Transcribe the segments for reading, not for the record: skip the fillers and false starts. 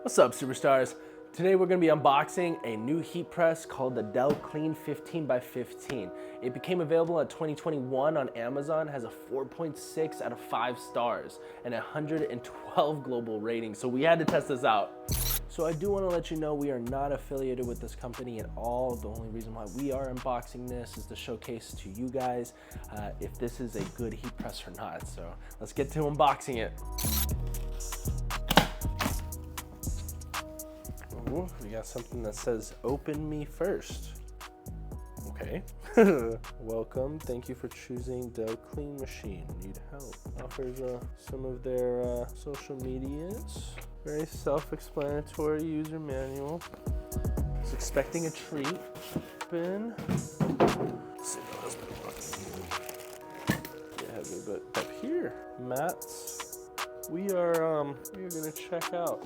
What's up, superstars? Today we're going to be unboxing a new heat press called the Delclynee 15x15. It became available in 2021 on Amazon, has a 4.6 out of 5 stars and 112 global ratings, so we had to test this out. So I do want to let you know we are not affiliated with this company at all. The only reason why we are unboxing this is to showcase to you guys if this is a good heat press or not. So let's get to unboxing it. Ooh, we got something that says open me first. Okay. Welcome, thank you for choosing Delclynee machine. Need help. Offers some of their social medias. Very self-explanatory user manual. I was expecting a treat. Open. Let's see what else we have a bit up here. Mats. We are gonna check out.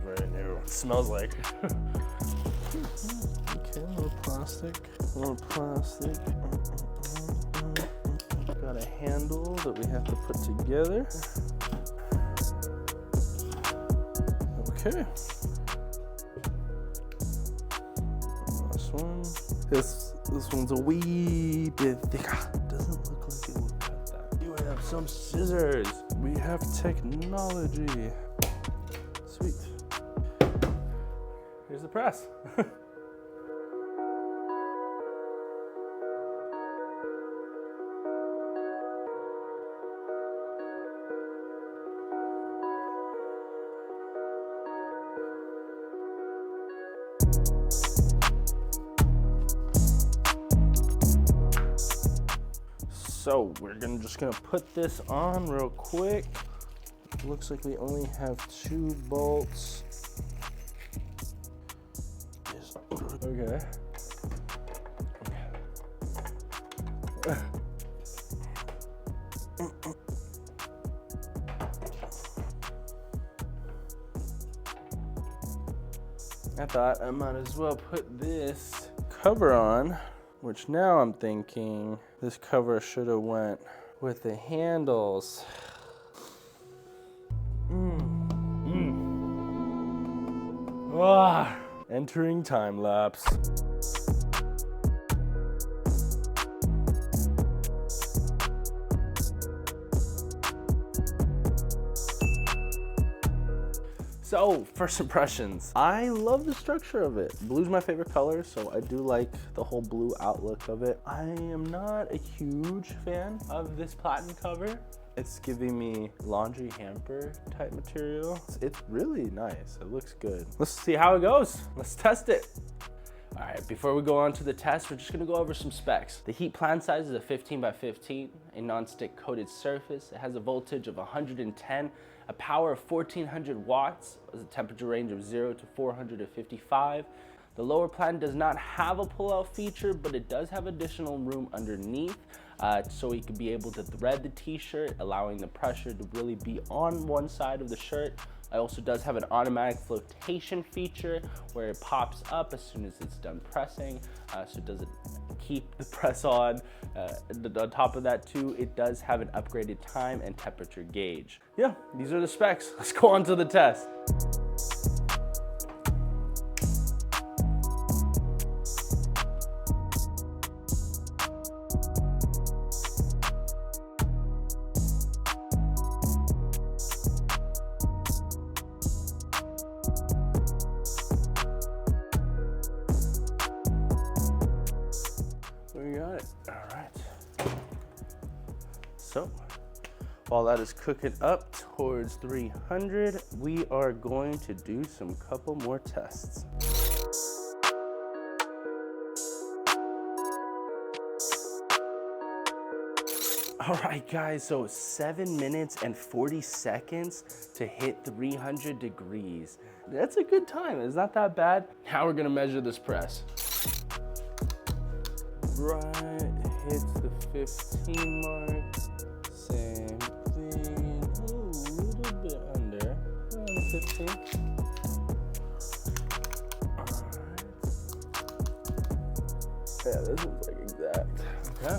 Very new. It smells like. Okay, a little plastic. Got a handle that we have to put together. Okay. Last one. This one's a wee bit thicker. Doesn't look like it will cut that. We have some scissors. We have technology. Sweet. Here's the press. So we're just gonna put this on real quick. Looks like we only have 2 bolts. Okay. I thought I might as well put this cover on, which now I'm thinking this cover should have went with the handles. Ah, entering time lapse. So, first impressions. I love the structure of it. Blue's my favorite color, so I do like the whole blue outlook of it. I am not a huge fan of this platen cover. It's giving me laundry hamper type material. It's really nice, it looks good. Let's see how it goes. Let's test it. All right, before we go on to the test, we're just gonna go over some specs. The heat plant size is a 15x15, a non-stick coated surface. It has a voltage of 110, a power of 1400 watts, a temperature range of 0 to 455. The lower plant does not have a pull-out feature, but it does have additional room underneath, so you can be able to thread the t-shirt, allowing the pressure to really be on one side of the shirt. It also does have an automatic flotation feature where it pops up as soon as it's done pressing, so it doesn't keep the press on. On top of that too, it does have an upgraded time and temperature gauge. Yeah, these are the specs. Let's go on to the test. We got it. All right. So while that is cooking up towards 300, we are going to do some couple more tests. All right, guys, so 7 minutes and 40 seconds to hit 300 degrees. That's a good time. It's not that bad. Now we're gonna measure this press. Right, hits the 15 mark. Same thing. Ooh, a little bit under. Around 15. All right. Yeah, this is like exact. Okay.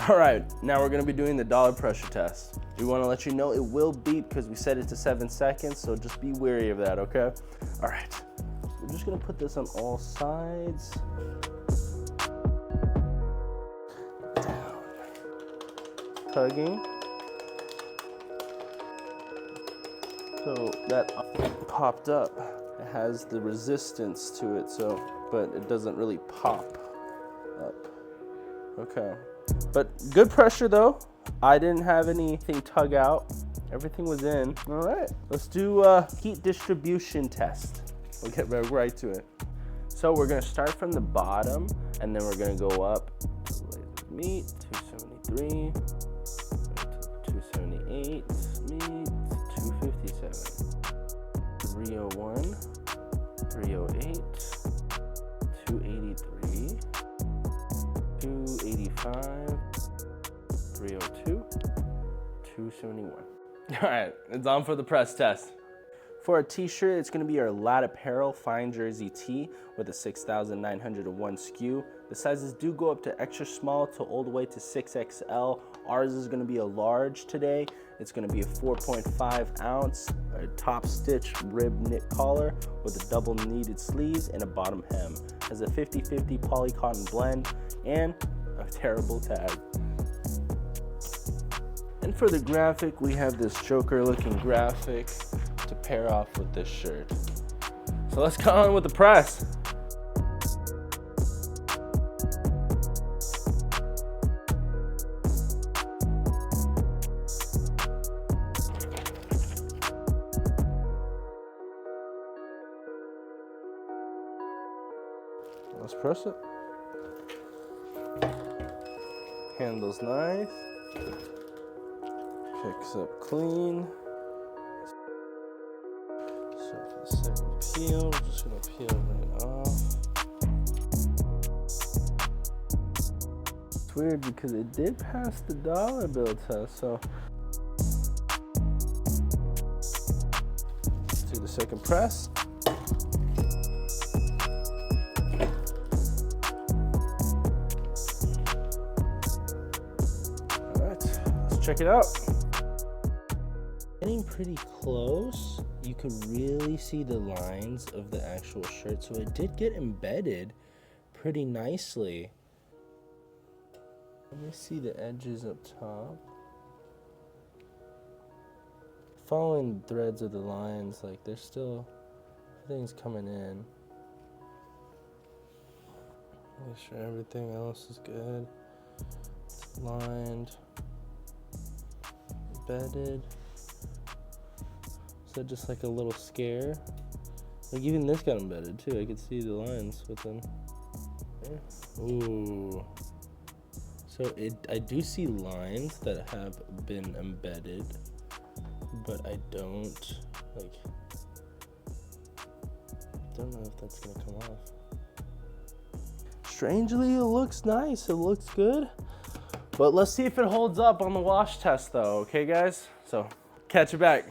All right, now we're gonna be doing the dollar pressure test. We wanna let you know it will beep because we set it to 7 seconds, so just be wary of that, okay? All right, we're just gonna put this on all sides. Down. Tugging. So that popped up. It has the resistance to it, so, but it doesn't really pop up. Okay, but good pressure though. I didn't have anything tug out. Everything was in. All right, let's do a heat distribution test. We'll get right to it. So we're gonna start from the bottom and then we're gonna go up to laser meat, 273, 278, meat, 257, 301, 308, 283, 285, 302, 271. All right, it's on for the press test. For our t-shirt, it's gonna be our Apparel Fine Jersey tee with a 6,901 SKU. The sizes do go up to extra small to all the way to 6XL. Ours is gonna be a large today. It's gonna be a 4.5 ounce top stitch rib knit collar with a double kneaded sleeves and a bottom hem. Has a 50-50 poly cotton blend and a terrible tag. And for the graphic, we have this Joker looking graphic to pair off with this shirt. So let's go on with the press. Let's press it. Handle's nice. Picks up clean. So for the second peel, we're just gonna peel right off. It's weird because it did pass the dollar bill test, so. Let's do the second press. All right, let's check it out. Getting pretty close, you could really see the lines of the actual shirt, so it did get embedded pretty nicely. Let me see the edges up top. Following the threads of the lines, like there's still, everything's coming in. Make sure everything else is good. It's lined, embedded. Just like a little scare. Like even this got embedded too. I could see the lines within. Ooh. So I do see lines that have been embedded, but I don't know if that's gonna come off. Strangely, it looks nice. It looks good. But let's see if it holds up on the wash test though, okay guys? So catch you back.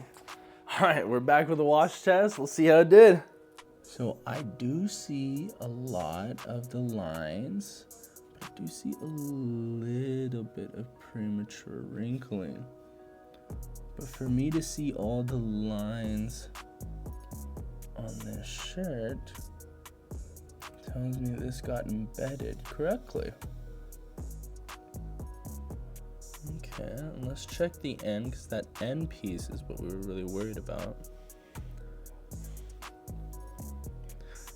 All right, we're back with the wash test. We'll see how it did. So I do see a lot of the lines, but I do see a little bit of premature wrinkling. But for me to see all the lines on this shirt tells me this got embedded correctly. Okay, and let's check the end, because that end piece is what we were really worried about.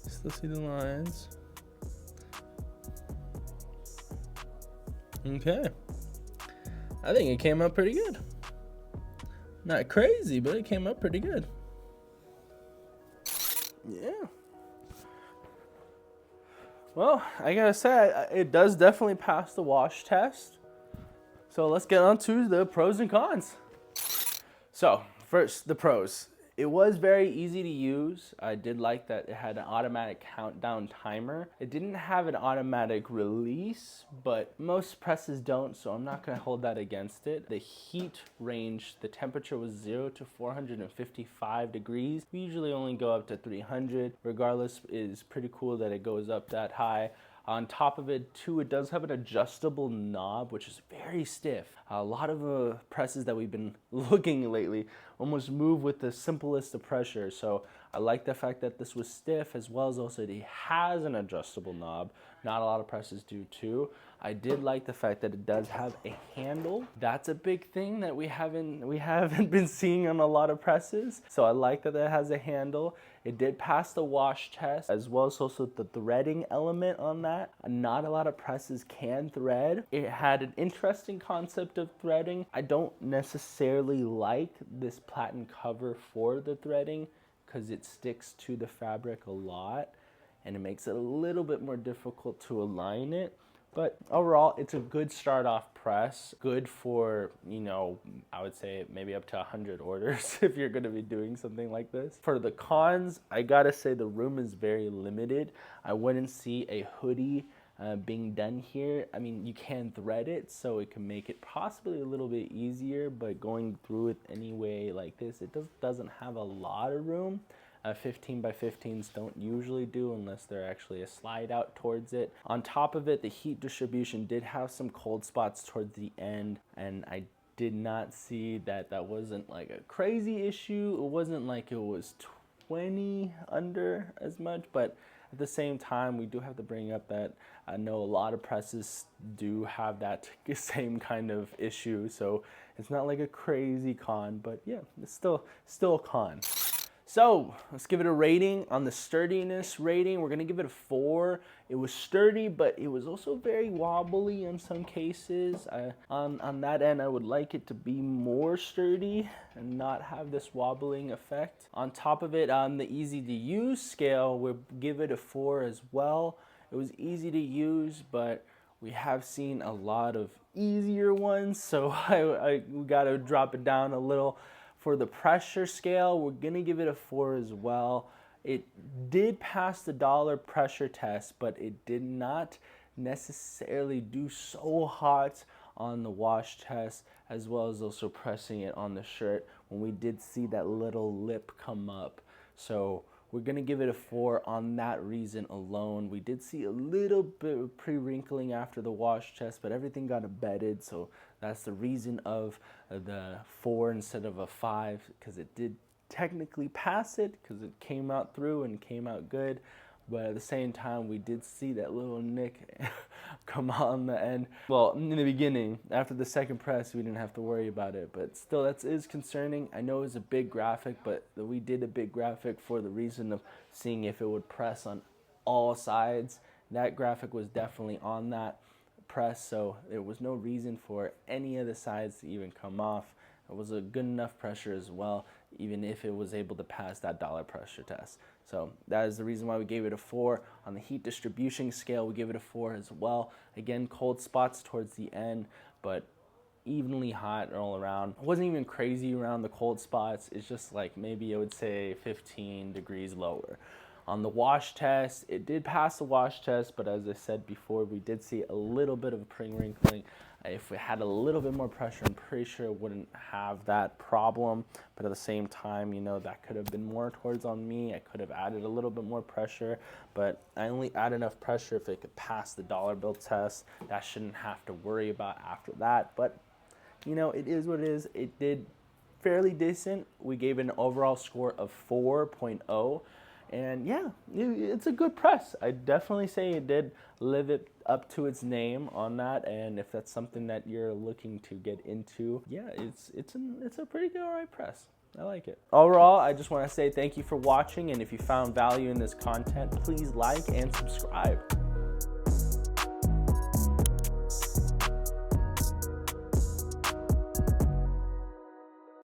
Still see the lines. Okay. I think it came out pretty good. Not crazy, but it came out pretty good. Yeah. Well, I gotta say, it does definitely pass the wash test. So let's get on to the pros and cons. So first, the pros. It was very easy to use. I did like that it had an automatic countdown timer. It didn't have an automatic release, but most presses don't, so I'm not gonna hold that against it. The heat range, the temperature was 0 to 455 degrees. We usually only go up to 300. Regardless, it is pretty cool that it goes up that high. On top of it too, it does have an adjustable knob, which is very stiff. A lot of presses that we've been looking lately almost move with the simplest of pressure. So I like the fact that this was stiff, as well as also it has an adjustable knob. Not a lot of presses do too. I did like the fact that it does have a handle. That's a big thing that we haven't been seeing on a lot of presses. So I like that it has a handle. It did pass the wash test, as well as also the threading element on that. Not a lot of presses can thread. It had an interesting concept of threading. I don't necessarily like this platen cover for the threading because it sticks to the fabric a lot and it makes it a little bit more difficult to align it. But overall, it's a good start off press. Good for, you know, I would say maybe up to 100 orders if you're gonna be doing something like this. For the cons, I gotta say the room is very limited. I wouldn't see a hoodie being done here. I mean, you can thread it, so it can make it possibly a little bit easier, but going through it anyway like this, it doesn't have a lot of room. 15 by 15s don't usually do unless they're actually a slide out towards it. On top of it, the heat distribution did have some cold spots towards the end, and I did not see that wasn't like a crazy issue. It wasn't like it was 20 under as much, but at the same time, we do have to bring up that I know a lot of presses do have that same kind of issue, so it's not like a crazy con, but yeah, it's still a con. So let's give it a rating. On the sturdiness rating, we're gonna give it a 4. It was sturdy, but it was also very wobbly in some cases. On that end, I would like it to be more sturdy and not have this wobbling effect. On top of it, on the easy to use scale, we'll give it a 4 as well. It was easy to use, but we have seen a lot of easier ones, so we gotta drop it down a little. For the pressure scale, we're gonna give it a 4 as well. It did pass the dollar pressure test, but it did not necessarily do so hot on the wash test, as well as also pressing it on the shirt when we did see that little lip come up. So we're gonna give it a 4 on that reason alone. We did see a little bit of pre-wrinkling after the wash test, but everything got embedded, so that's the reason of the 4 instead of a 5, because it did technically pass it, because it came out through and came out good. But at the same time, we did see that little nick come on the end. Well, in the beginning, after the second press, we didn't have to worry about it. But still, that is concerning. I know it's a big graphic, but we did a big graphic for the reason of seeing if it would press on all sides. That graphic was definitely on that press, so there was no reason for any of the sides to even come off. It was a good enough pressure as well, even if it was able to pass that dollar pressure test. So that is the reason why we gave it a 4. On the heat distribution scale, we give it a 4 as well. Again, cold spots towards the end, but evenly hot all around. It wasn't even crazy around the cold spots. It's just like maybe I would say 15 degrees lower. On the wash test, it did pass the wash test, but as I said before, we did see a little bit of a pre-wrinkling. If we had a little bit more pressure, I'm pretty sure it wouldn't have that problem. But at the same time, you know, that could have been more towards on me. I could have added a little bit more pressure, but I only add enough pressure if it could pass the dollar bill test. That shouldn't have to worry about after that. But, you know, it is what it is. It did fairly decent. We gave it an overall score of 4.0. And yeah, it's a good press. I definitely say it did live it up to its name on that. And if that's something that you're looking to get into, yeah, it's a pretty good alright press. I like it. Overall, I just want to say thank you for watching. And if you found value in this content, please like and subscribe.